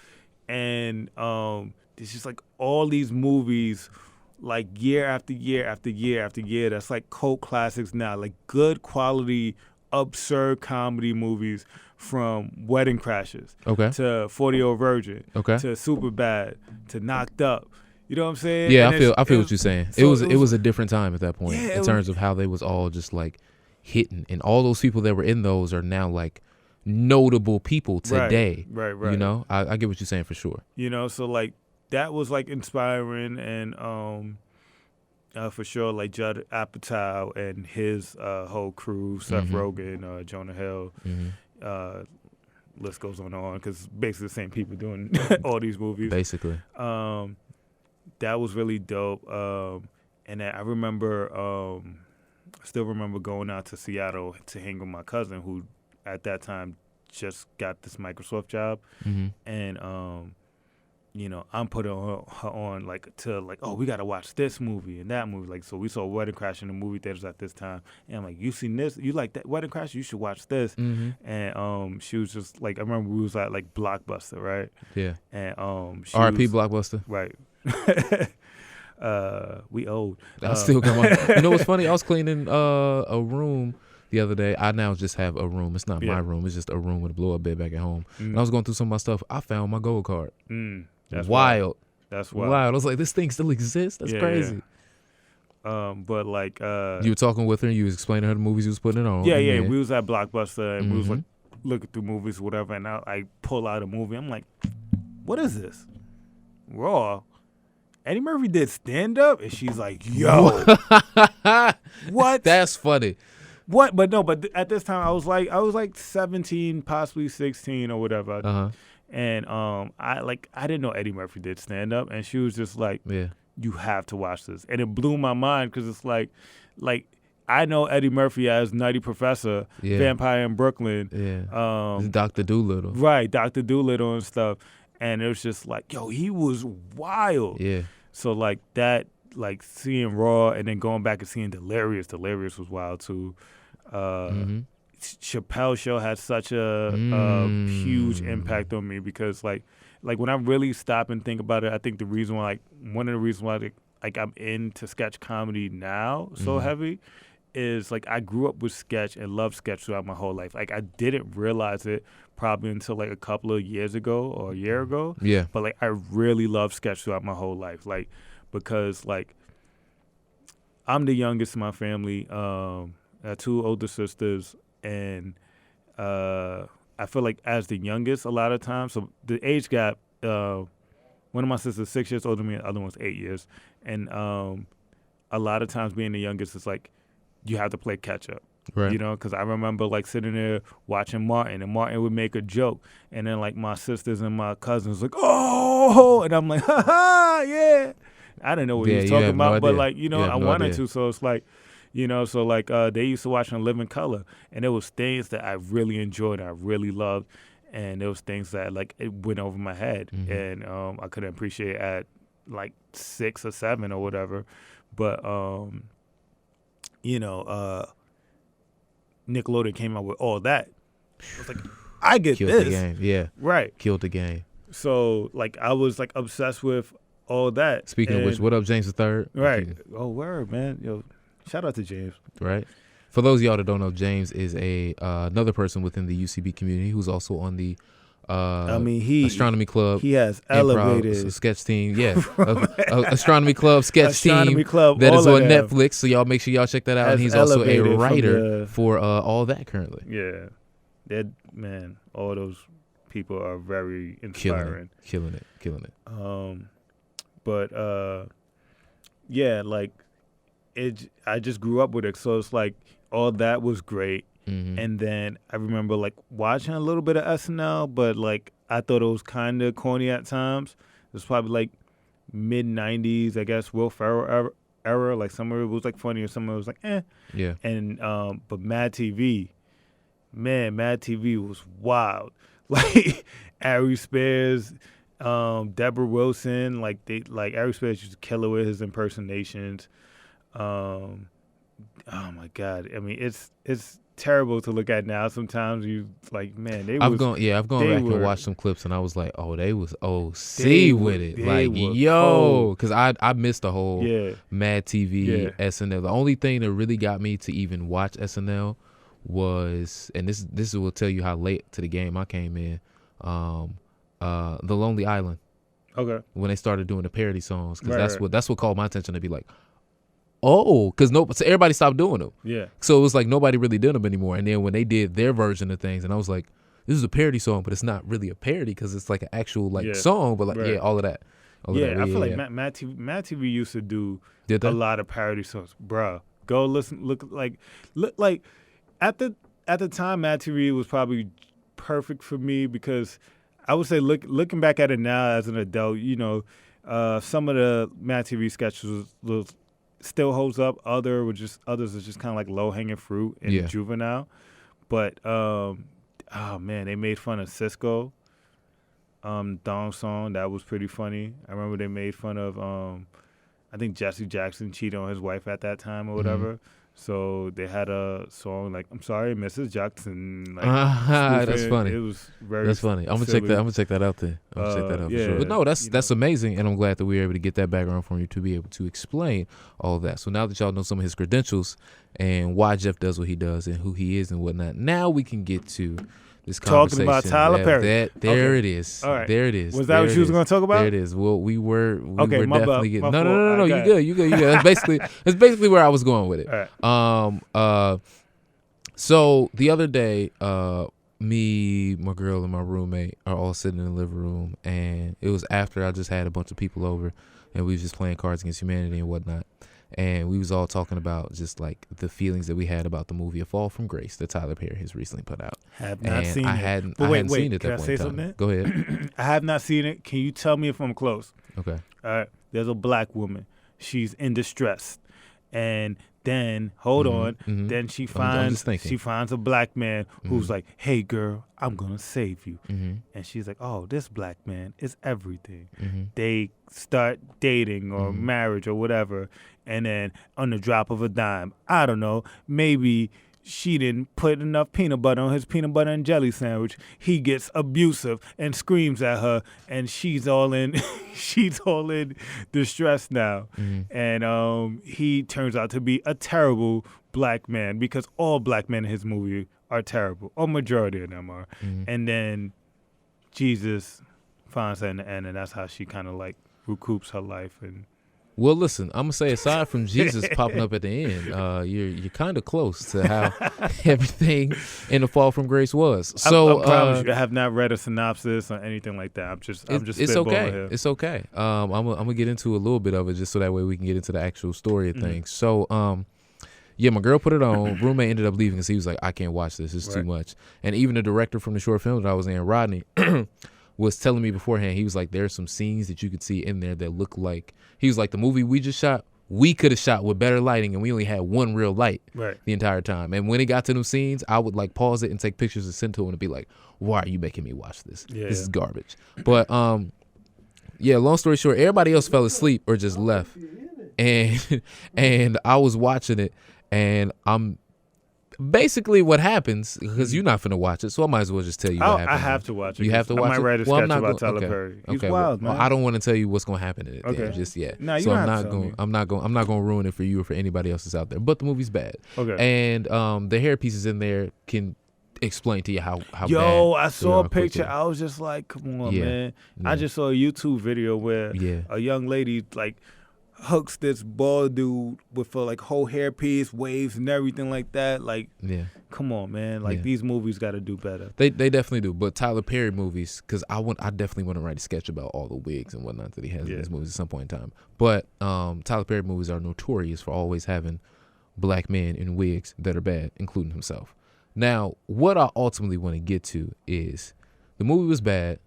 and there's just like all these movies like year after year after year after year that's like cult classics now, like good quality absurd comedy movies, from Wedding Crashers to 40-Year-Old Virgin to Superbad to Knocked Up. You know what I'm saying? Yeah, I feel what you're saying. So it was a different time at that point in terms of how they was all just like hitting, and all those people that were in those are now like notable people today. Right. You know, I get what you're saying for sure. You know, so like that was like inspiring, and for sure like Judd Apatow and his whole crew, Seth Rogen, Jonah Hill, list goes on because basically the same people doing all these movies. Basically, that was really dope. And I remember, still remember going out to Seattle to hang with my cousin, who at that time just got this Microsoft job, and I'm putting her on like to like, oh, we gotta watch this movie and that movie. Like, so we saw Wedding Crash in the movie theaters at this time, and I'm like, you seen this? You like that Wedding Crash? You should watch this. And she was just like, I remember we was at like Blockbuster, right? Yeah. And R.I.P. Blockbuster. Right. We old. I still got my. You know what's funny? I was cleaning a room the other day. I now just have a room. It's not my room. It's just a room with a blow up bed back at home. And I was going through some of my stuff. I found my gold card. That's wild. That's wild. I was like, this thing still exists. That's crazy. Yeah. But like, you were talking with her and you was explaining her the movies you was putting it on. Yeah. We was at Blockbuster and we looking through movies, or whatever, and I pull out a movie. I'm like, what is this? Raw. Eddie Murphy did stand up, and she's like, yo, what? That's funny. What? But no, but at this time I was like 17, possibly 16 or whatever. Uh-huh. And I didn't know Eddie Murphy did stand up, and she was just like, Yeah. you have to watch this. And it blew my mind because it's like I know Eddie Murphy as Nutty Professor, Vampire in Brooklyn. Yeah. Dr. Dolittle. Right, Dr. Dolittle and stuff. And it was just like, yo, he was wild. Yeah. So like that, like seeing Raw and then going back and seeing Delirious. Delirious was wild too. Chappelle Show had such a huge impact on me because like when I really stop and think about it, I think one of the reasons why like I'm into sketch comedy now so heavy is like I grew up with sketch and loved sketch throughout my whole life. Like I didn't realize it probably until like a couple of years ago or a year ago. Yeah. But like I really loved sketch throughout my whole life. Like because like I'm the youngest in my family. I have 2 older sisters, and I feel like as the youngest a lot of times, so the age gap, one of my sisters is 6 years older than me, the other one's 8 years. And a lot of times being the youngest is like you have to play catch up. Right. You know, because I remember like sitting there watching Martin, and Martin would make a joke, and then like my sisters and my cousins like, oh, and I'm like, ha ha, yeah. I didn't know what he was talking about, but like, you know, I wanted to, so it's like, you know, so like they used to watch on Living Color, and it was things that I really enjoyed, I really loved, and there was things that like it went over my head, and I couldn't appreciate at like 6 or 7 or whatever, but you know, Nickelodeon came out with all that. I was like, I get Killed this. the game. Yeah. Right. Killed the game. So like I was like obsessed with all that. Speaking of which, what up, James III? Right. Oh, word, man. Yo, shout out to James. Right. For those of y'all that don't know, James is another person within the UCB community who's also on the astronomy club. He has elevated sketch team. Yeah, astronomy club sketch team club, that is on Netflix. So y'all make sure y'all check that out. And he's also a elevated writer for all that currently. Yeah, that man. All those people are very inspiring. Killing it. But yeah, like it. I just grew up with it, so it's like all that was great. And then I remember like watching a little bit of SNL, but like I thought it was kind of corny at times. It was probably like mid '90s, I guess. Will Ferrell era. Like some of it was like funny, or some of it was like eh. Yeah. And but Mad TV was wild. Like Ari Spears, Deborah Wilson, like Ari Spears used to kill it with his impersonations. Oh my God! I mean, it's terrible to look at now. Sometimes you like, man, I've gone back and watched some clips, and I was like, oh, they was OC with it, like yo, because I missed the whole Mad TV SNL. The only thing that really got me to even watch SNL was, and this will tell you how late to the game I came in, The Lonely Island. Okay. When they started doing the parody songs, because that's what called my attention to be like, oh, because so everybody stopped doing them. Yeah. So it was like nobody really did them anymore. And then when they did their version of things, and I was like, this is a parody song, but it's not really a parody because it's like an actual song. But like all of that. I feel like Mad TV used to do a lot of parody songs, bro. Go listen. Look like at the time, Mad TV was probably perfect for me because I would say looking back at it now as an adult, you know, some of the Mad TV sketches was still holds up. Others are just kind of like low hanging fruit and juvenile. But oh man, they made fun of Cisco. Dong Song, that was pretty funny. I remember they made fun of I think Jesse Jackson cheated on his wife at that time or whatever. So they had a song like "I'm sorry, Mrs. Jackson." Like, that's funny. It was very. That's funny. I'm gonna check that out then. I'm gonna check that out for sure. But no, that's amazing, and I'm glad that we were able to get that background from you to be able to explain all that. So now that y'all know some of his credentials and why Jeff does what he does and who he is and whatnot, now we can get to this conversation. Talking about Tyler Perry. There it is. All right. There it is. Was that what you was going to talk about? There it is. Well, we were definitely getting. No. No. You good. That's basically where I was going with it. All right. So the other day, me, my girl, and my roommate are all sitting in the living room, and it was after I just had a bunch of people over, and we was just playing Cards Against Humanity and whatnot. And we was all talking about just like the feelings that we had about the movie A Fall from Grace that Tyler Perry has recently put out. Have not and seen I it. hadn't, But I hadn't seen it at can that I point say in time. something? Go ahead. I have not seen it. Can you tell me if I'm close? Okay. All right. There's a black woman. She's in distress, and then hold on. Then she I'm finds a black man who's like, "Hey, girl, I'm gonna save you." And she's like, "Oh, this black man is everything." They start dating or marriage or whatever, and then on the drop of a dime, I don't know, maybe she didn't put enough peanut butter on his peanut butter and jelly sandwich. He gets abusive and screams at her, and she's all in distress now. And he turns out to be a terrible black man, because all black men in his movie are terrible, or majority of them are. And then Jesus finds her in the end, and that's how she kind of like recoups her life. And well, listen, I'm gonna say aside from Jesus popping up at the end, you're kind of close to how everything in The Fall from Grace was. So I promise you, I have not read a synopsis or anything like that. I'm just it's spitballing okay. here. It's okay. I'm gonna get into a little bit of it just so that way we can get into the actual story of things. So yeah, my girl put it on. Roommate ended up leaving because he was like, I can't watch this. It's too much. And even the director from the short film that I was in, Rodney, was telling me beforehand, he was like, there's some scenes that you could see in there that look like, he was like, the movie we just shot, we could have shot with better lighting, and we only had one real light the entire time. And when it got to them scenes, I would like pause it and take pictures and send to him and be like, why are you making me watch this? This is garbage. But yeah, long story short, everybody else fell asleep or just left. And I was watching it, and I'm basically what happens, because you're not finna watch it, so I might as well just tell you what happens. I have to watch it. You have to watch it. I might write a sketch about Tyler Perry. He's wild, man. I don't want to tell you what's gonna happen in it just yet. No, you so don't I'm have not to going. I'm not going to ruin it for you or for anybody else that's out there. But the movie's bad. Okay. And the hair pieces in there can explain to you how bad. Yo, I saw a quickly. picture. I was just like, come on, man. Yeah. I just saw a YouTube video where a young lady like hooks this bald dude with a like whole hairpiece, waves and everything like that. Like, come on, man. Like these movies got to do better. They definitely do. But Tyler Perry movies, because I definitely want to write a sketch about all the wigs and whatnot that he has in his movies at some point in time. But Tyler Perry movies are notorious for always having black men in wigs that are bad, including himself. Now, what I ultimately want to get to is the movie was bad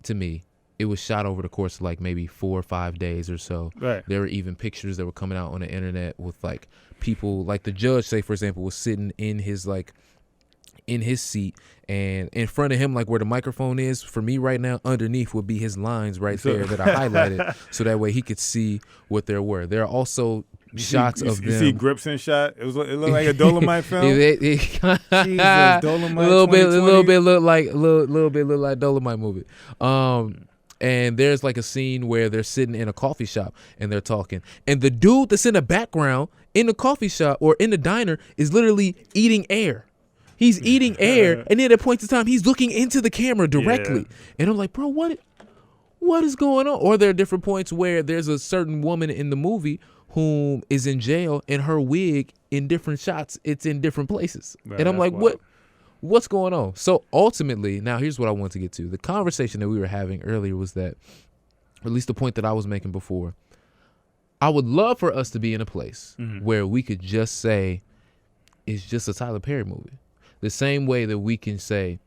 to me. It was shot over the course of like maybe 4 or 5 days or so. Right. There were even pictures that were coming out on the internet with like people, like the judge, say for example, was sitting in his seat, and in front of him, like where the microphone is for me right now, underneath would be his lines right there that I highlighted, so that way he could see what there were. There are also shots of them. You see Gripson shot? It looked like a Dolomite film. Jesus, Dolomite. A little bit look like Dolomite movie. And there's like a scene where they're sitting in a coffee shop and they're talking, and the dude that's in the background in the coffee shop or in the diner is literally eating air. He's eating air, and then at points in time he's looking into the camera directly. And I'm like, bro, what is going on? Or there are different points where there's a certain woman in the movie who is in jail, and her wig in different shots, it's in different places. Right, and I'm like, wild. What's going on? So ultimately, now here's what I want to get to. The conversation that we were having earlier was that, or at least the point that I was making before, I would love for us to be in a place where we could just say it's just a Tyler Perry movie. The same way that we can say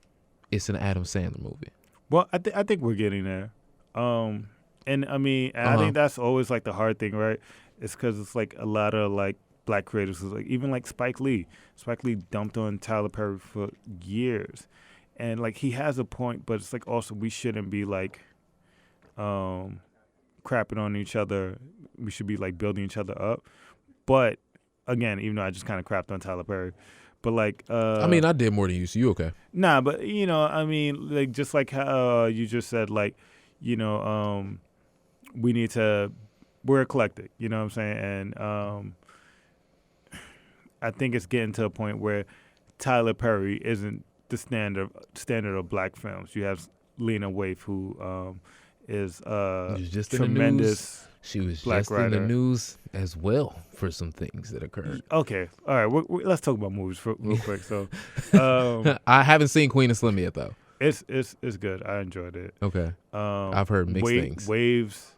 it's an Adam Sandler movie. Well, I think we're getting there. And I mean, I think that's always like the hard thing, right? It's because it's like a lot of like black creators, like even like Spike Lee. Spike Lee dumped on Tyler Perry for years, and like he has a point, but it's like also we shouldn't be like crapping on each other. We should be like building each other up. But again, even though I just kind of crapped on Tyler Perry, but like I mean, I did more than you, so you okay? Nah, but you know, I mean, like just like how you just said, like, you know, we're eclectic, you know what I'm saying? And I think it's getting to a point where Tyler Perry isn't the standard of black films. You have Lena Waithe, who is just tremendous. She was Black just writer. in the news as well for some things that occurred. Okay, all right. Let's talk about movies real quick. So, I haven't seen Queen and Slim yet, though. it's good. I enjoyed it. Okay. I've heard mixed things. Waves.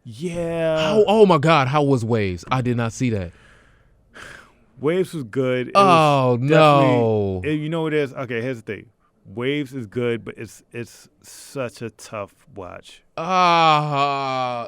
Yeah. Oh my God! How was Waves? I did not see that. Waves was good. It Oh was no! you know what it is? Okay, here's the thing. Waves is good, but it's such a tough watch.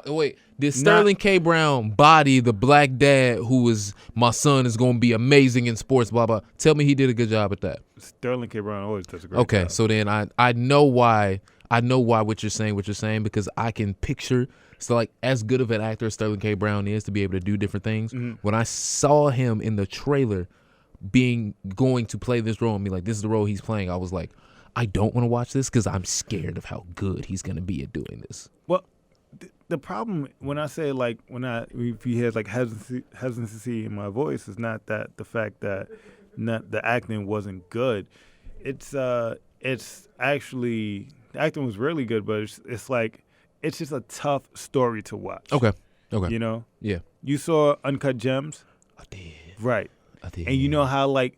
Wait. Did Sterling K. Brown body the black dad who was my son is going to be amazing in sports? Blah blah. Tell me he did a good job at that. Sterling K. Brown always does a great job. So then I know why what you're saying because I can picture. So like as good of an actor as Sterling K. Brown is to be able to do different things. Mm-hmm. When I saw him in the trailer going to play this role and be like, this is the role he's playing, I was like, I don't want to watch this because I'm scared of how good he's going to be at doing this. Well, the problem when I say like if he has like hesitancy in my voice is not that the fact that the acting wasn't good. It's actually the acting was really good, but it's like it's just a tough story to watch. Okay. You know? Yeah. You saw Uncut Gems? I did. Right. I did. And you know how like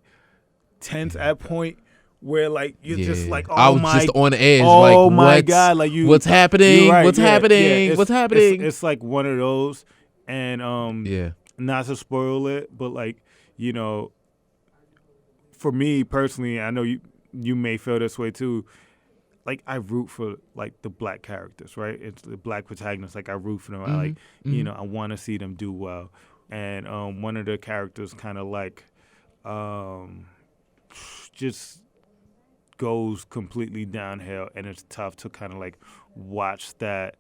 tense at point where like you're just like, oh I was my, just on the edge. oh like, my God, like what's happening? Right, what's happening? What's happening? It's like one of those, and not to spoil it, but like you know, for me personally, I know you may feel this way too. Like I root for like the black characters, right? It's the black protagonists. Like I root for them. I you know, I want to see them do well. And one of the characters kind of like just goes completely downhill, and it's tough to kind of like watch that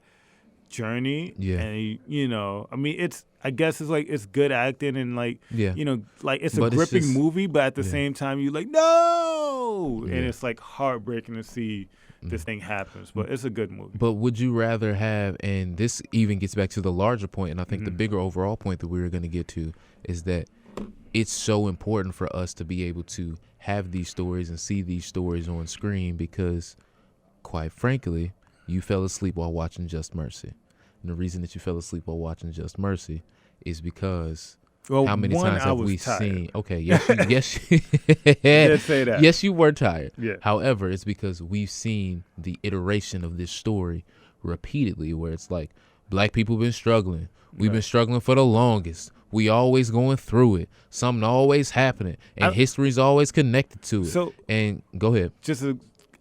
journey. Yeah. And you know, I mean, I guess it's like it's good acting and like you know, like it's a gripping movie, but at the same time, you like no, and it's like heartbreaking to see this thing happens. But it's a good movie. But would you rather have, and this even gets back to the larger point, and I think the bigger overall point that we were going to get to is that it's so important for us to be able to have these stories and see these stories on screen because, quite frankly, you fell asleep while watching Just Mercy. And the reason that you fell asleep while watching Just Mercy is because how many times have we seen? Okay, yes, you did say that. Yes, you were tired. Yeah. However, it's because we've seen the iteration of this story repeatedly, where it's like black people been struggling. We've been struggling for the longest. We always going through it. Something always happening, and history's always connected to it. So, and go ahead.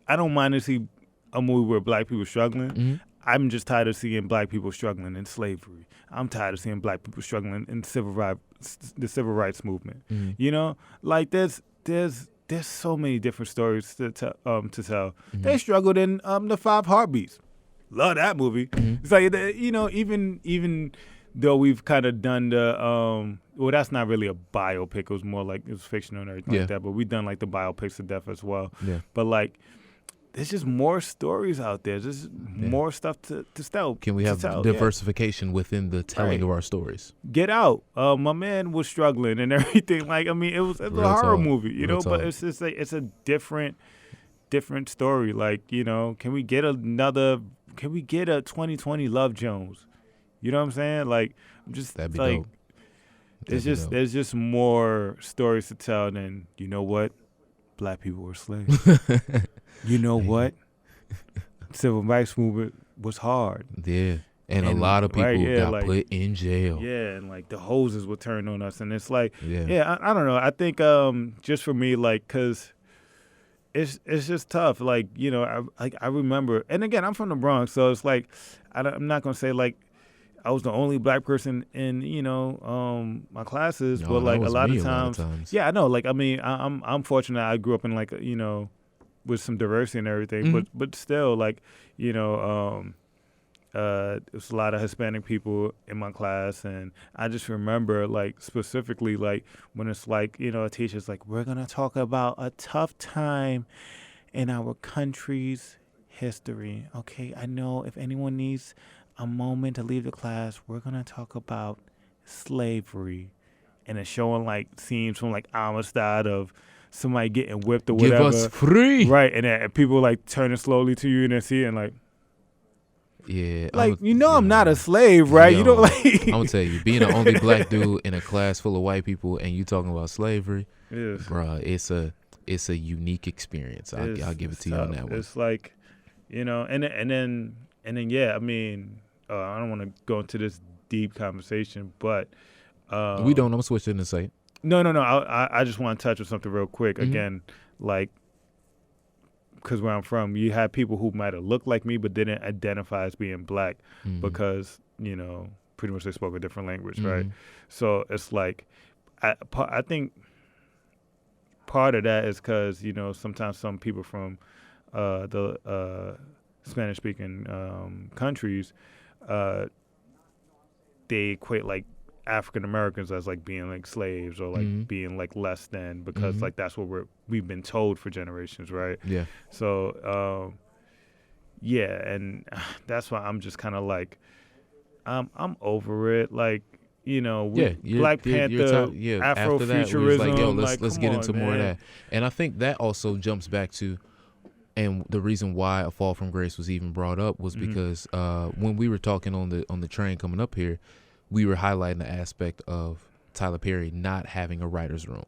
I don't mind to see a movie where black people struggling. I'm just tired of seeing black people struggling in slavery. I'm tired of seeing black people struggling in the civil rights movement. You know, like there's so many different stories to tell. They struggled in the 5 Heartbeats. Love that movie. It's like you know, even though we've kind of done the well, that's not really a biopic. It was more like it was fictional and everything like that. But we've done like the biopics to death as well. Yeah. But like, there's just more stories out there. There's more stuff to tell. Can we have diversification within the telling of our stories? Get Out. My man was struggling and everything. Like, I mean, it was a horror movie, you know. But it's just like it's a different story. Like, you know, can we get a 2020 Love Jones? You know what I'm saying? Like, I'm just that'd be like, dope. There's just more stories to tell than, you know what, black people were slaves. You know what, civil rights movement was hard. Yeah, and a lot of people got put in jail. Yeah, and like the hoses were turned on us, and it's like, I don't know. I think just for me, like, cause it's just tough. Like, you know, I remember, and again, I'm from the Bronx, so it's like I'm not gonna say like I was the only black person in, you know, my classes, but like a lot of times. Yeah, I know. Like, I mean, I'm fortunate. I grew up in like, you know, with some diversity and everything, but still, like, you know, there's a lot of Hispanic people in my class, and I just remember like specifically like when it's like, you know, a teacher's like, we're gonna talk about a tough time in our country's history. Okay, I know if anyone needs a moment to leave the class, we're gonna talk about slavery, and it's showing like scenes from like Amistad of somebody getting whipped or whatever. Give us free, right? And people like turning slowly to you and then see it and like, Yeah, Like, I'm not a slave, right? You don't like. I'm gonna tell you, being the only black dude in a class full of white people, and you talking about slavery, bruh, it's a unique experience. I'll give it to you on that one. It's like, and then yeah. I mean, I don't want to go into this deep conversation, but we don't. I'm gonna switch it in a second. No. I just want to touch on something real quick. Again, like, because where I'm from, you had people who might have looked like me but didn't identify as being black because, pretty much they spoke a different language, right? So it's like, I think part of that is because, sometimes some people from the Spanish-speaking countries, they equate, like, African Americans as like being like slaves or like being like less than because like that's what we've been told for generations, right? Yeah. So yeah, and that's why I'm just kind of like I'm over it. Like, Black Panther, Afrofuturism. Like, yo, let's get on, into more of that. And I think that also jumps back to, and the reason why A Fall from Grace was even brought up was because when we were talking on the train coming up here, we were highlighting the aspect of Tyler Perry not having a writer's room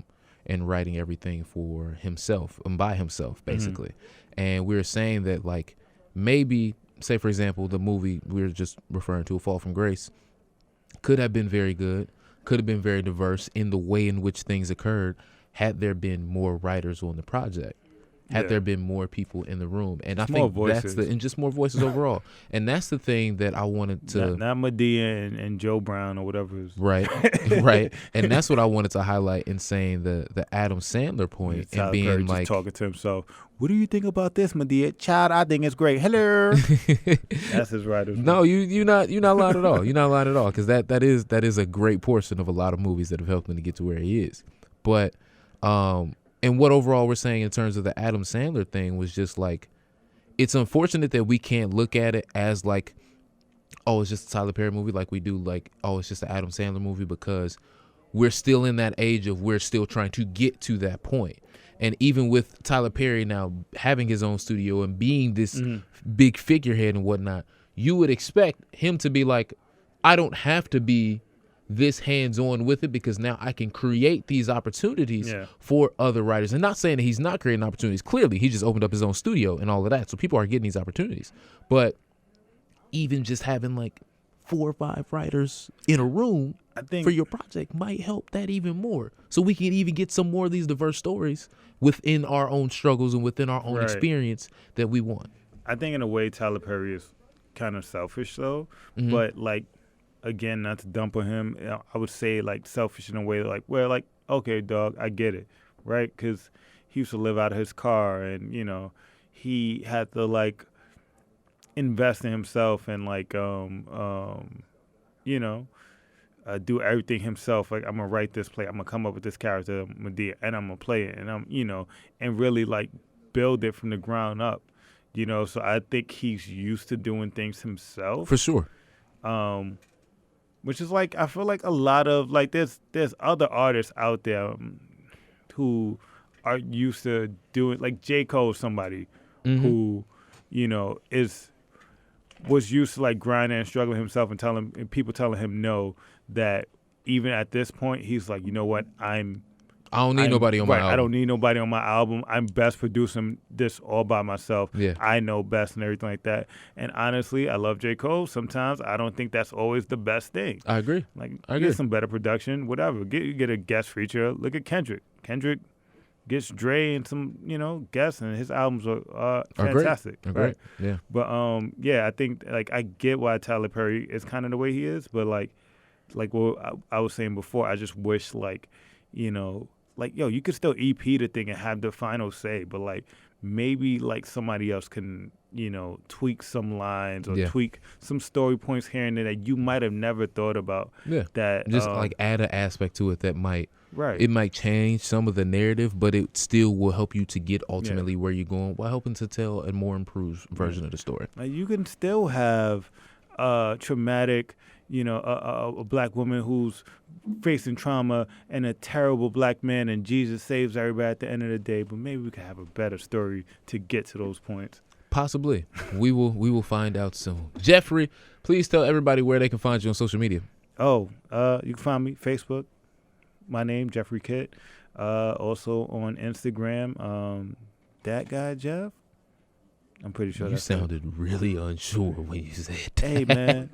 and writing everything for himself and by himself, basically. And we were saying that, like, maybe, say, for example, the movie we were just referring to, A Fall from Grace, could have been very good, could have been very diverse in the way in which things occurred had there been more writers on the project. Had there been more people in the room. And I think and just more voices overall. And that's the thing that I wanted to... Not Medea and Joe Brown or whatever. Right, right. And that's what I wanted to highlight in saying the Adam Sandler point and being Perry like... just talking to himself. What do you think about this, Medea? Child, I think it's great. Hello. That's his writer's room. No, you're not lying at all. You're not lying at all, because that is a great portion of a lot of movies that have helped him to get to where he is. But... and what overall we're saying in terms of the Adam Sandler thing was just like, it's unfortunate that we can't look at it as like, oh, it's just a Tyler Perry movie like we do like, oh, it's just an Adam Sandler movie, because we're still in that age of we're still trying to get to that point. And even with Tyler Perry now having his own studio and being this big figurehead and whatnot, you would expect him to be like, I don't have to be this hands-on with it because now I can create these opportunities for other writers. And not saying that he's not creating opportunities. Clearly, he just opened up his own studio and all of that. So people are getting these opportunities. But even just having like 4 or 5 writers in a room for your project might help that even more. So we can even get some more of these diverse stories within our own struggles and within our own experience that we want. I think in a way Tyler Perry is kind of selfish though. But like, again, not to dump on him, I would say like selfish in a way like, well, like, okay, dog, I get it, right? Because he used to live out of his car, and he had to like invest in himself and like do everything himself. Like, I'm gonna write this play, I'm gonna come up with this character, Medea, and I'm gonna play it, and and really like build it from the ground up. So I think he's used to doing things himself for sure. Which is like, I feel like a lot of like there's other artists out there who are used to doing, like J. Cole, somebody who was used to like grinding and struggling himself and people telling him no, that even at this point he's like, you know what, I don't need nobody on my album. I don't need nobody on my album. I'm best producing this all by myself. Yeah. I know best and everything like that. And honestly, I love J. Cole. Sometimes I don't think that's always the best thing. I agree. Like, get some better production, whatever. Get a guest feature. Look at Kendrick. Kendrick gets Dre and some, guests, and his albums are fantastic. Are great. Yeah. But I think like I get why Tyler Perry is kind of the way he is, but like what I was saying before, I just wish like, like, yo, you could still EP the thing and have the final say, but like maybe like somebody else can, tweak some lines or tweak some story points here and there that you might have never thought about. Yeah. That just like add an aspect to it that might it might change some of the narrative, but it still will help you to get ultimately where you're going while helping to tell a more improved version of the story. Like, you can still have traumatic, a black woman who's facing trauma and a terrible black man, and Jesus saves everybody at the end of the day. But maybe we could have a better story to get to those points. Possibly. We will find out soon. Jeffrey, please tell everybody where they can find you on social media. Oh, you can find me Facebook. My name, Jeffrey Kitt. Also on Instagram, that guy Jeff. I'm pretty sure you sounded really unsure when you said that. Hey, man.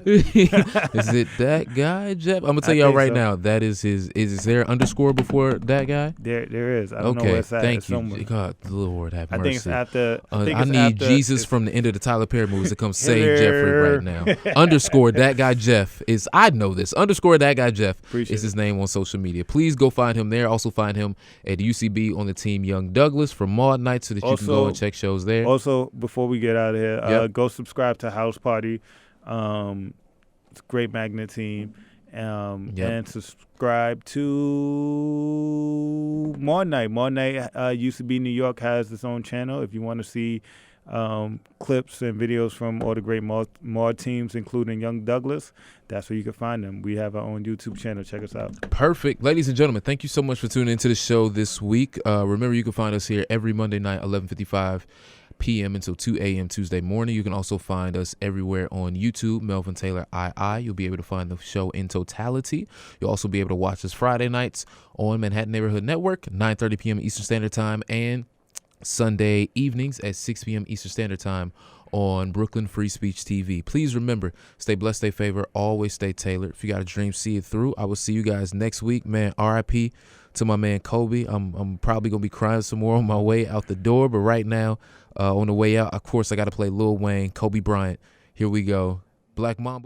Is it that guy, Jeff? I'm going to tell y'all right now, that is his. Is there underscore before that guy? There is. I don't know where it's at. Thank you. Somewhere. God, Lord have mercy. I think it's after. I need Jesus from the end of the Tyler Perry movies to come save Jeffrey right now. Underscore that guy Jeff is. I know this. Underscore that guy Jeff is his name on social media. Please go find him there. Also find him at UCB on the Team Young Douglas for Maud Night so that you can go and check shows there. Also, before we get out of here, go subscribe to House Party. It's a great magnet team. And subscribe to Maud Night. Maud Night, UCB New York has its own channel. If you want to see clips and videos from all the great Maud teams, including Young Douglas, that's where you can find them. We have our own YouTube channel. Check us out. Perfect. Ladies and gentlemen, thank you so much for tuning into the show this week. Remember, you can find us here every Monday night, 11:55 p.m. until 2 a.m. Tuesday morning. You can also find us everywhere on YouTube, Melvin Taylor II. You'll be able to find the show in totality. You'll also be able to watch us Friday nights on Manhattan Neighborhood Network, 9:30 p.m. Eastern Standard Time, and Sunday evenings at 6 p.m. Eastern Standard Time on Brooklyn Free Speech TV. Please remember, stay blessed, stay favored, always stay tailored. If you got a dream, see it through. I will see you guys next week. Man, RIP to my man Kobe. I'm probably going to be crying some more on my way out the door, but right now, on the way out, of course, I got to play Lil Wayne, Kobe Bryant. Here we go. Black Mamba.